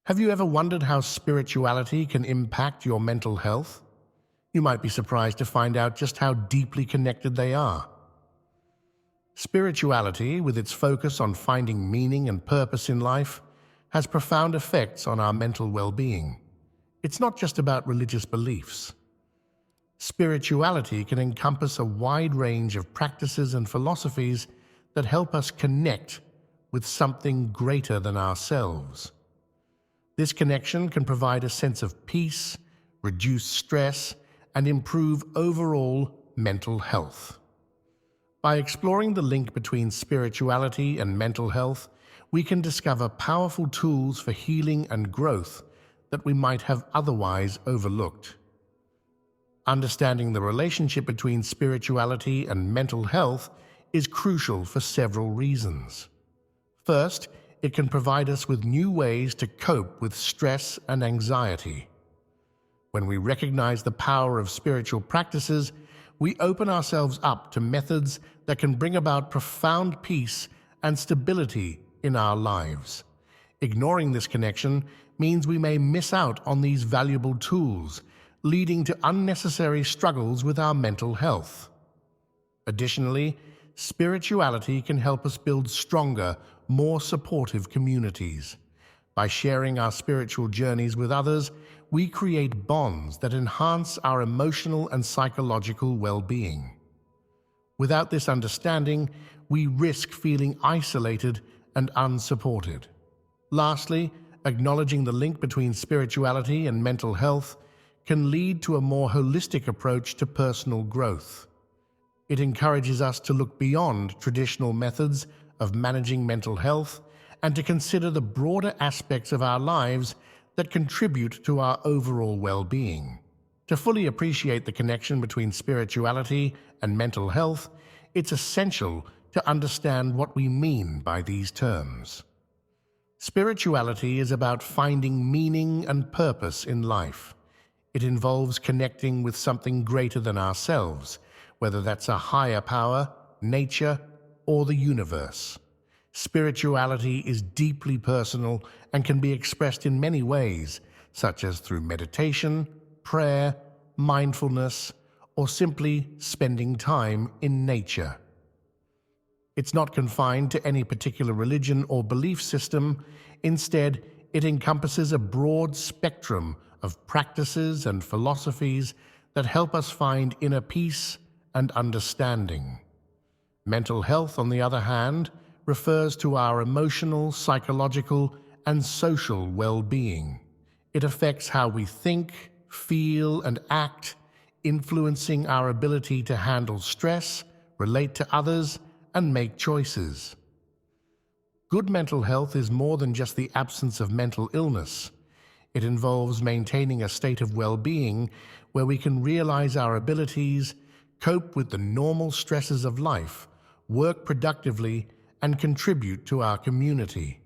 Have you ever wondered how spirituality can impact your mental health? You might be surprised to find out just how deeply connected they are. Spirituality, with its focus on finding meaning and purpose in life, has profound effects on our mental well-being. It's not just about religious beliefs. Spirituality can encompass a wide range of practices and philosophies that help us connect with something greater than ourselves. This connection can provide a sense of peace, reduce stress, and improve overall mental health. By exploring the link between spirituality and mental health, we can discover powerful tools for healing and growth that we might have otherwise overlooked. Understanding the relationship between spirituality and mental health is crucial for several reasons. First, it can provide us with new ways to cope with stress and anxiety. When we recognize the power of spiritual practices, we open ourselves up to methods that can bring about profound peace and stability in our lives. Ignoring this connection means we may miss out on these valuable tools, leading to unnecessary struggles with our mental health. Additionally, spirituality can help us build stronger, more supportive communities. By sharing our spiritual journeys with others, we create bonds that enhance our emotional and psychological well-being. Without this understanding, we risk feeling isolated and unsupported. Lastly, acknowledging the link between spirituality and mental health can lead to a more holistic approach to personal growth. It encourages us to look beyond traditional methods of managing mental health and to consider the broader aspects of our lives that contribute to our overall well-being. To fully appreciate the connection between spirituality and mental health, it's essential to understand what we mean by these terms. Spirituality is about finding meaning and purpose in life. It involves connecting with something greater than ourselves, whether that's a higher power, nature, or the universe. Spirituality is deeply personal and can be expressed in many ways, such as through meditation, prayer, mindfulness, or simply spending time in nature. It's not confined to any particular religion or belief system. Instead, it encompasses a broad spectrum of practices and philosophies that help us find inner peace and understanding. Mental health, on the other hand, refers to our emotional, psychological, and social well-being. It affects how we think, feel, and act, influencing our ability to handle stress, relate to others, and make choices. Good mental health is more than just the absence of mental illness. It involves maintaining a state of well-being where we can realize our abilities, cope with the normal stresses of life, work productively, and contribute to our community.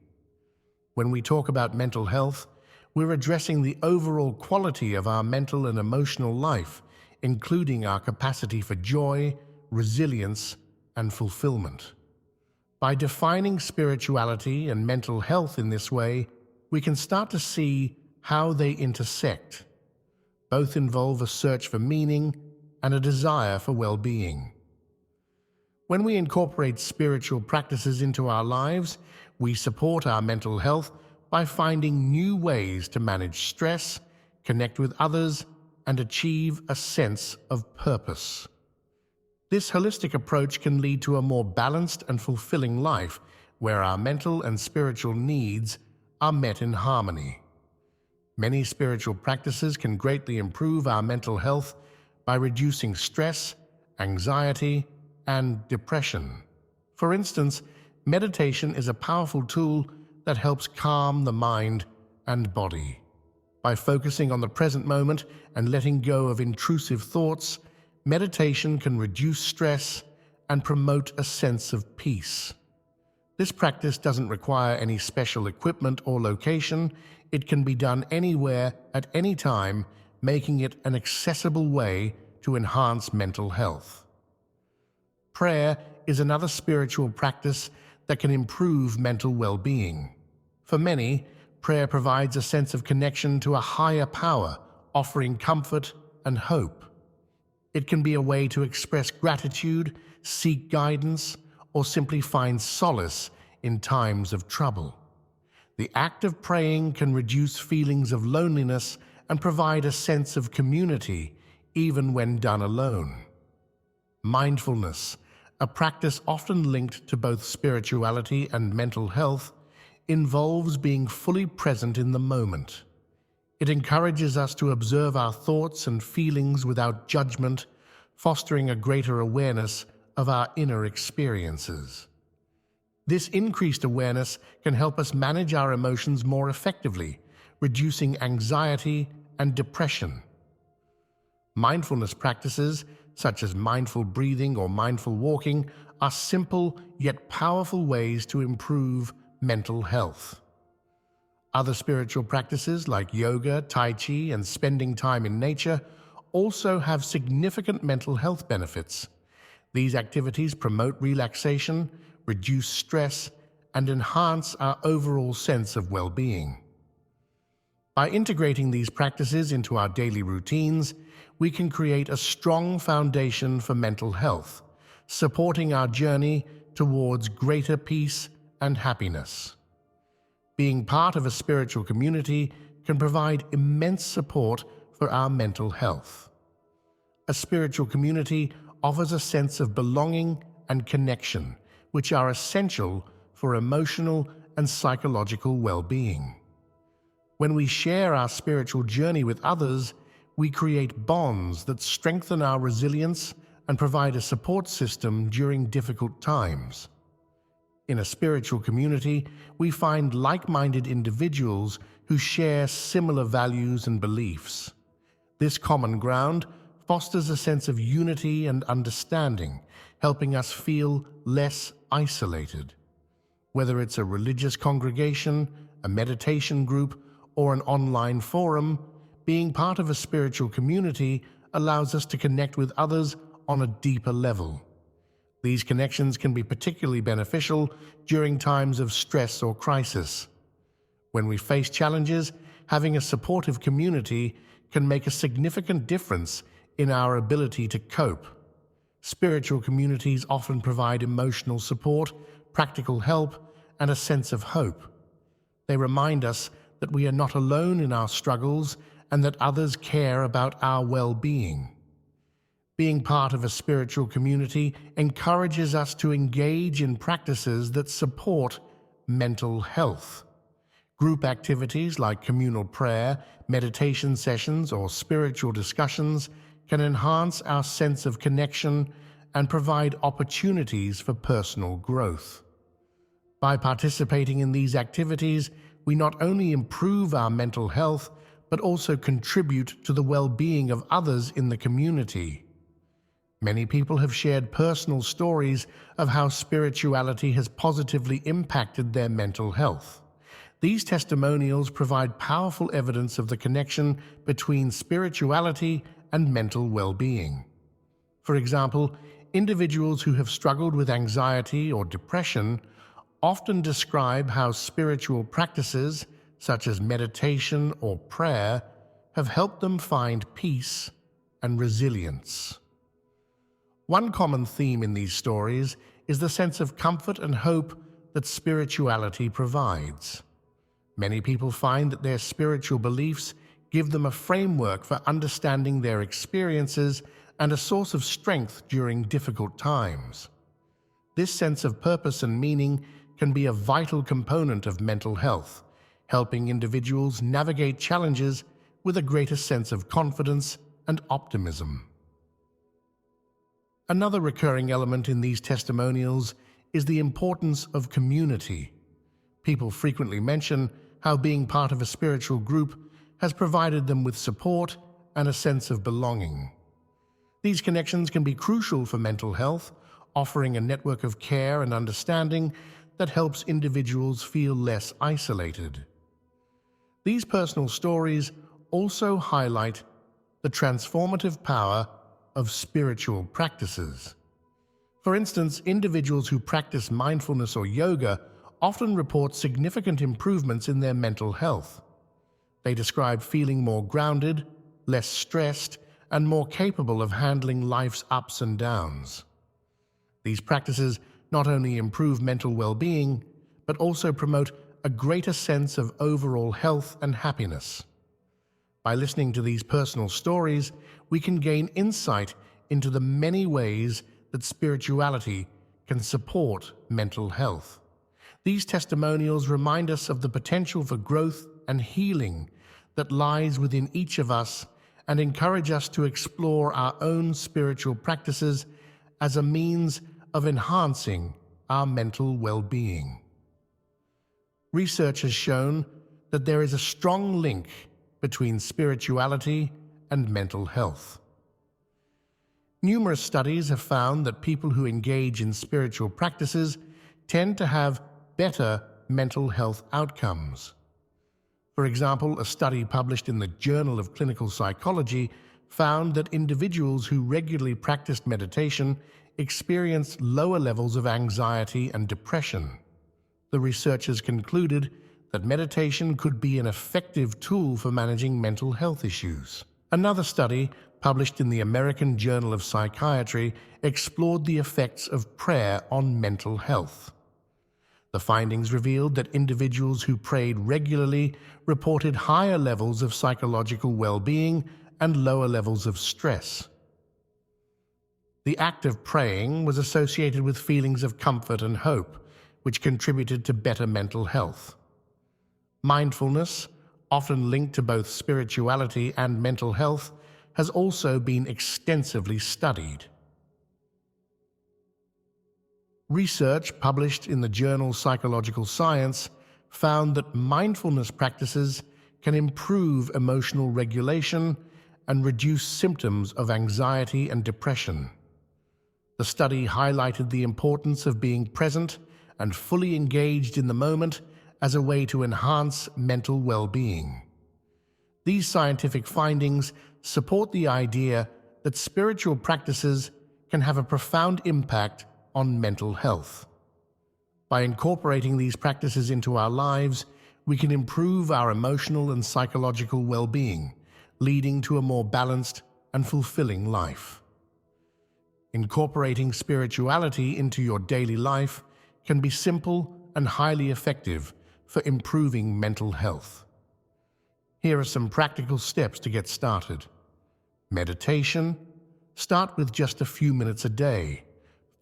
When we talk about mental health, we're addressing the overall quality of our mental and emotional life, including our capacity for joy, resilience, and fulfillment. By defining spirituality and mental health in this way, we can start to see how they intersect. Both involve a search for meaning and a desire for well-being. When we incorporate spiritual practices into our lives, we support our mental health by finding new ways to manage stress, connect with others, and achieve a sense of purpose. This holistic approach can lead to a more balanced and fulfilling life where our mental and spiritual needs are met in harmony. Many spiritual practices can greatly improve our mental health by reducing stress, anxiety, and depression. For instance, meditation is a powerful tool that helps calm the mind and body. By focusing on the present moment and letting go of intrusive thoughts, meditation can reduce stress and promote a sense of peace. This practice doesn't require any special equipment or location. It can be done anywhere at any time, making it an accessible way to enhance mental health. Prayer is another spiritual practice that can improve mental well-being. For many, prayer provides a sense of connection to a higher power, offering comfort and hope. It can be a way to express gratitude, seek guidance, or simply find solace in times of trouble. The act of praying can reduce feelings of loneliness and provide a sense of community, even when done alone. Mindfulness, a practice often linked to both spirituality and mental health, involves being fully present in the moment. It encourages us to observe our thoughts and feelings without judgment, fostering a greater awareness of our inner experiences. This increased awareness can help us manage our emotions more effectively, reducing anxiety and depression. Mindfulness practices, such as mindful breathing or mindful walking, are simple yet powerful ways to improve mental health. Other spiritual practices like yoga, tai chi, and spending time in nature also have significant mental health benefits. These activities promote relaxation, reduce stress, and enhance our overall sense of well-being. By integrating these practices into our daily routines, we can create a strong foundation for mental health, supporting our journey towards greater peace and happiness. Being part of a spiritual community can provide immense support for our mental health. A spiritual community offers a sense of belonging and connection, which are essential for emotional and psychological well-being. When we share our spiritual journey with others, we create bonds that strengthen our resilience and provide a support system during difficult times. In a spiritual community, we find like-minded individuals who share similar values and beliefs. This common ground fosters a sense of unity and understanding, helping us feel less isolated. Whether it's a religious congregation, a meditation group, or an online forum, being part of a spiritual community allows us to connect with others on a deeper level. These connections can be particularly beneficial during times of stress or crisis. When we face challenges, having a supportive community can make a significant difference in our ability to cope. Spiritual communities often provide emotional support, practical help, and a sense of hope. They remind us that we are not alone in our struggles and that others care about our well-being. Being part of a spiritual community encourages us to engage in practices that support mental health. Group activities like communal prayer, meditation sessions, or spiritual discussions can enhance our sense of connection and provide opportunities for personal growth. By participating in these activities, we not only improve our mental health, but also contribute to the well-being of others in the community. Many people have shared personal stories of how spirituality has positively impacted their mental health. These testimonials provide powerful evidence of the connection between spirituality and mental well-being. For example, individuals who have struggled with anxiety or depression often describe how spiritual practices, such as meditation or prayer, have helped them find peace and resilience. One common theme in these stories is the sense of comfort and hope that spirituality provides. Many people find that their spiritual beliefs give them a framework for understanding their experiences and a source of strength during difficult times. This sense of purpose and meaning can be a vital component of mental health, helping individuals navigate challenges with a greater sense of confidence and optimism. Another recurring element in these testimonials is the importance of community. People frequently mention how being part of a spiritual group has provided them with support and a sense of belonging. These connections can be crucial for mental health, offering a network of care and understanding that helps individuals feel less isolated. These personal stories also highlight the transformative power of spiritual practices. For instance, individuals who practice mindfulness or yoga often report significant improvements in their mental health. They describe feeling more grounded, less stressed, and more capable of handling life's ups and downs. These practices not only improve mental well-being, but also promote a greater sense of overall health and happiness. By listening to these personal stories, we can gain insight into the many ways that spirituality can support mental health. These testimonials remind us of the potential for growth and healing that lies within each of us and encourage us to explore our own spiritual practices as a means of enhancing our mental well-being. Research has shown that there is a strong link between spirituality and mental health. Numerous studies have found that people who engage in spiritual practices tend to have better mental health outcomes. For example, a study published in the Journal of Clinical Psychology found that individuals who regularly practiced meditation experienced lower levels of anxiety and depression. The researchers concluded that meditation could be an effective tool for managing mental health issues. Another study, published in the American Journal of Psychiatry, explored the effects of prayer on mental health. The findings revealed that individuals who prayed regularly reported higher levels of psychological well-being and lower levels of stress. The act of praying was associated with feelings of comfort and hope, which contributed to better mental health. Mindfulness, often linked to both spirituality and mental health, has also been extensively studied. Research published in the journal Psychological Science found that mindfulness practices can improve emotional regulation and reduce symptoms of anxiety and depression. The study highlighted the importance of being present and fully engaged in the moment as a way to enhance mental well-being. These scientific findings support the idea that spiritual practices can have a profound impact on mental health. By incorporating these practices into our lives, we can improve our emotional and psychological well-being, leading to a more balanced and fulfilling life. Incorporating spirituality into your daily life can be simple and highly effective for improving mental health. Here are some practical steps to get started. Meditation. Start with just a few minutes a day.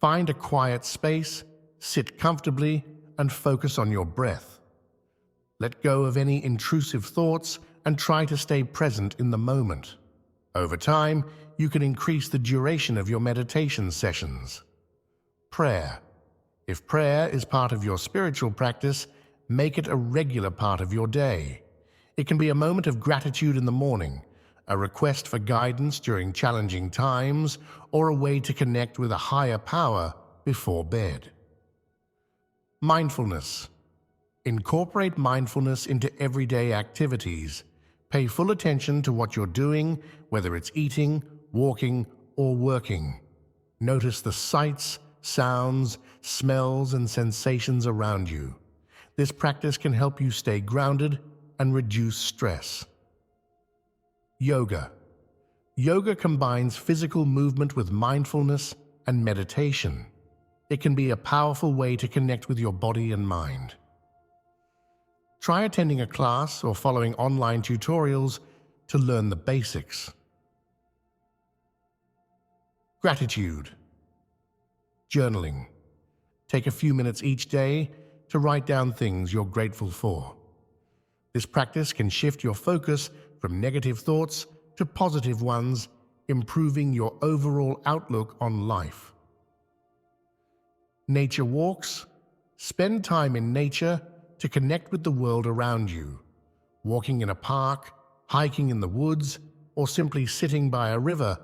Find a quiet space, sit comfortably, and focus on your breath. Let go of any intrusive thoughts and try to stay present in the moment. Over time, you can increase the duration of your meditation sessions. Prayer. If prayer is part of your spiritual practice, make it a regular part of your day. It can be a moment of gratitude in the morning, a request for guidance during challenging times, or a way to connect with a higher power before bed. Mindfulness. Incorporate mindfulness into everyday activities. Pay full attention to what you're doing, whether it's eating, walking, or working. Notice the sights, sounds, smells, and sensations around you. This practice can help you stay grounded and reduce stress. Yoga. Yoga combines physical movement with mindfulness and meditation. It can be a powerful way to connect with your body and mind. Try attending a class or following online tutorials to learn the basics. Gratitude. Journaling. Take a few minutes each day to write down things you're grateful for. This practice can shift your focus from negative thoughts to positive ones, improving your overall outlook on life. Nature walks. Spend time in nature to connect with the world around you. Walking in a park, hiking in the woods, or simply sitting by a river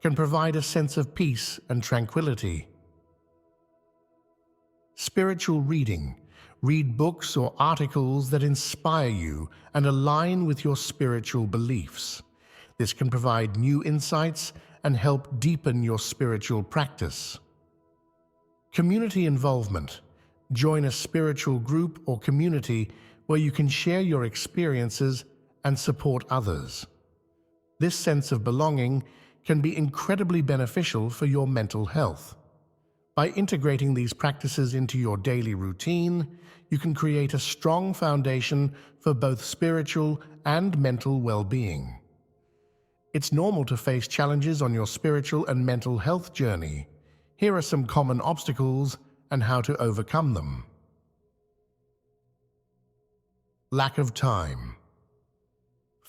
can provide a sense of peace and tranquility. Spiritual reading. Read books or articles that inspire you and align with your spiritual beliefs. This can provide new insights and help deepen your spiritual practice. Community involvement. Join a spiritual group or community where you can share your experiences and support others. This sense of belonging can be incredibly beneficial for your mental health. By integrating these practices into your daily routine, you can create a strong foundation for both spiritual and mental well-being. It's normal to face challenges on your spiritual and mental health journey. Here are some common obstacles and how to overcome them. Lack of time.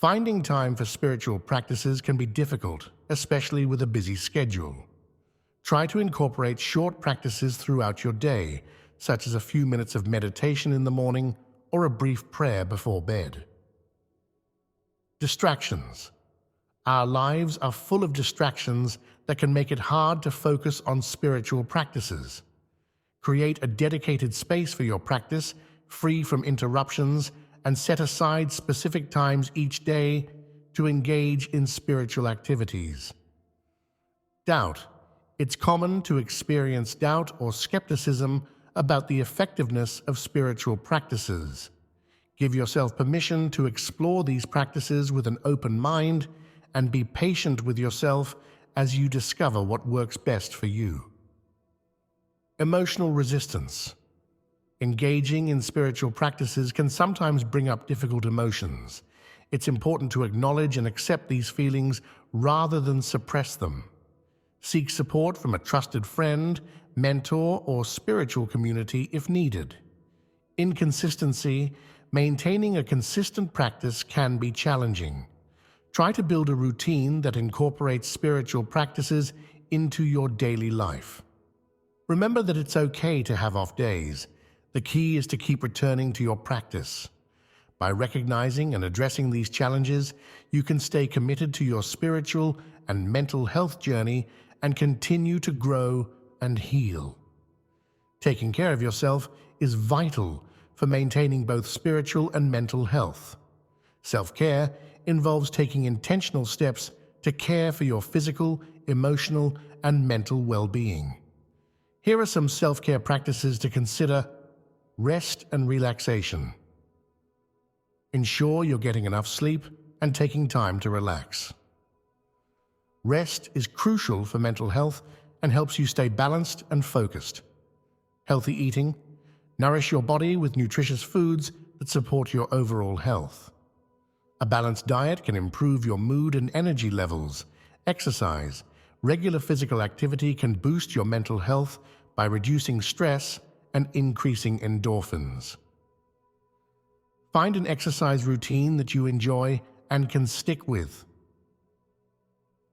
Finding time for spiritual practices can be difficult, especially with a busy schedule. Try to incorporate short practices throughout your day, such as a few minutes of meditation in the morning or a brief prayer before bed. Distractions. Our lives are full of distractions that can make it hard to focus on spiritual practices. Create a dedicated space for your practice, free from interruptions, and set aside specific times each day to engage in spiritual activities. Doubt. It's common to experience doubt or skepticism about the effectiveness of spiritual practices. Give yourself permission to explore these practices with an open mind and be patient with yourself as you discover what works best for you. Emotional resistance. Engaging in spiritual practices can sometimes bring up difficult emotions. It's important to acknowledge and accept these feelings rather than suppress them. Seek support from a trusted friend, mentor, or spiritual community if needed. Inconsistency. Maintaining a consistent practice can be challenging. Try to build a routine that incorporates spiritual practices into your daily life. Remember that it's okay to have off days. The key is to keep returning to your practice. By recognizing and addressing these challenges, you can stay committed to your spiritual and mental health journey and continue to grow and heal. Taking care of yourself is vital for maintaining both spiritual and mental health. Self-care involves taking intentional steps to care for your physical, emotional, and mental well-being. Here are some self-care practices to consider. Rest and relaxation. Ensure you're getting enough sleep and taking time to relax. Rest is crucial for mental health and helps you stay balanced and focused. Healthy eating. Nourish your body with nutritious foods that support your overall health. A balanced diet can improve your mood and energy levels. Exercise. Regular physical activity can boost your mental health by reducing stress and increasing endorphins. Find an exercise routine that you enjoy and can stick with.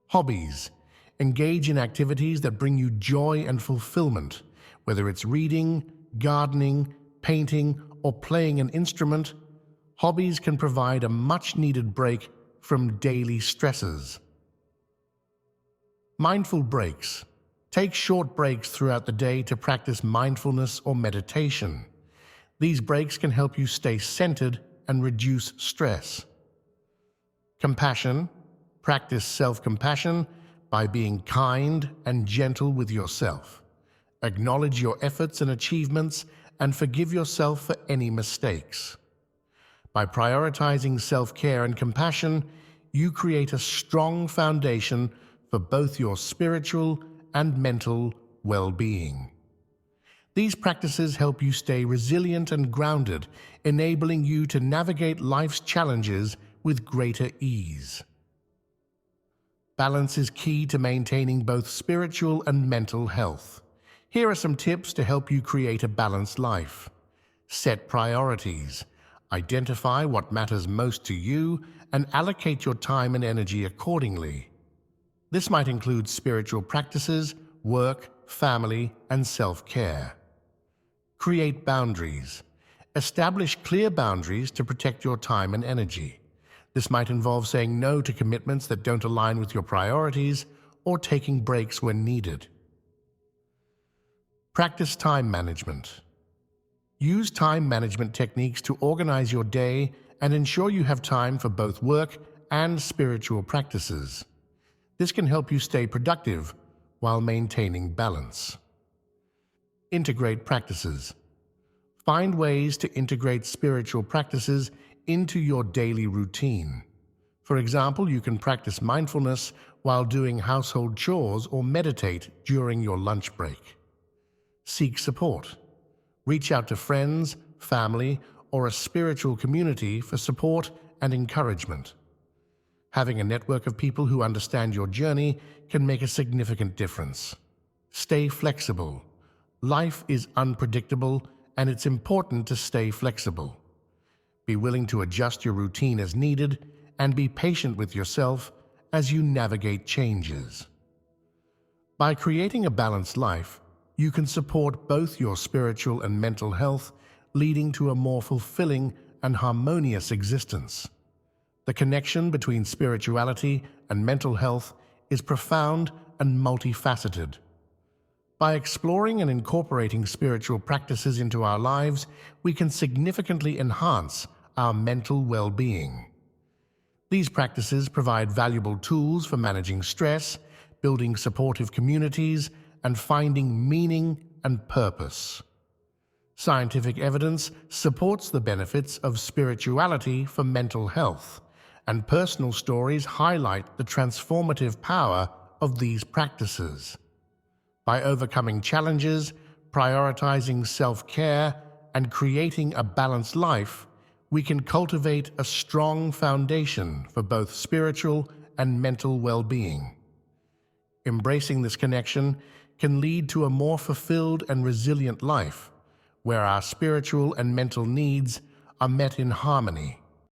Hobbies. Engage in activities that bring you joy and fulfillment, whether it's reading, gardening, painting, or playing an instrument. Hobbies can provide a much-needed break from daily stresses. Mindful breaks. Take short breaks throughout the day to practice mindfulness or meditation. These breaks can help you stay centered and reduce stress. Compassion. Practice self-compassion by being kind and gentle with yourself. Acknowledge your efforts and achievements and forgive yourself for any mistakes. By prioritizing self-care and compassion, you create a strong foundation for both your spiritual and mental well-being. These practices help you stay resilient and grounded, enabling you to navigate life's challenges with greater ease. Balance is key to maintaining both spiritual and mental health. Here are some tips to help you create a balanced life. Set priorities. Identify what matters most to you and allocate your time and energy accordingly. This might include spiritual practices, work, family, and self-care. Create boundaries. Establish clear boundaries to protect your time and energy. This might involve saying no to commitments that don't align with your priorities or taking breaks when needed. Practice time management. Use time management techniques to organize your day and ensure you have time for both work and spiritual practices. This can help you stay productive while maintaining balance. Integrate practices. Find ways to integrate spiritual practices into your daily routine. For example, you can practice mindfulness while doing household chores or meditate during your lunch break. Seek support. Reach out to friends, family, or a spiritual community for support and encouragement. Having a network of people who understand your journey can make a significant difference. Stay flexible. Life is unpredictable, and it's important to stay flexible. Be willing to adjust your routine as needed, and be patient with yourself as you navigate changes. By creating a balanced life, you can support both your spiritual and mental health, leading to a more fulfilling and harmonious existence. The connection between spirituality and mental health is profound and multifaceted. By exploring and incorporating spiritual practices into our lives, we can significantly enhance our mental well-being. These practices provide valuable tools for managing stress, building supportive communities, and finding meaning and purpose. Scientific evidence supports the benefits of spirituality for mental health, and personal stories highlight the transformative power of these practices. By overcoming challenges, prioritizing self-care, and creating a balanced life, we can cultivate a strong foundation for both spiritual and mental well-being. Embracing this connection can lead to a more fulfilled and resilient life, where our spiritual and mental needs are met in harmony.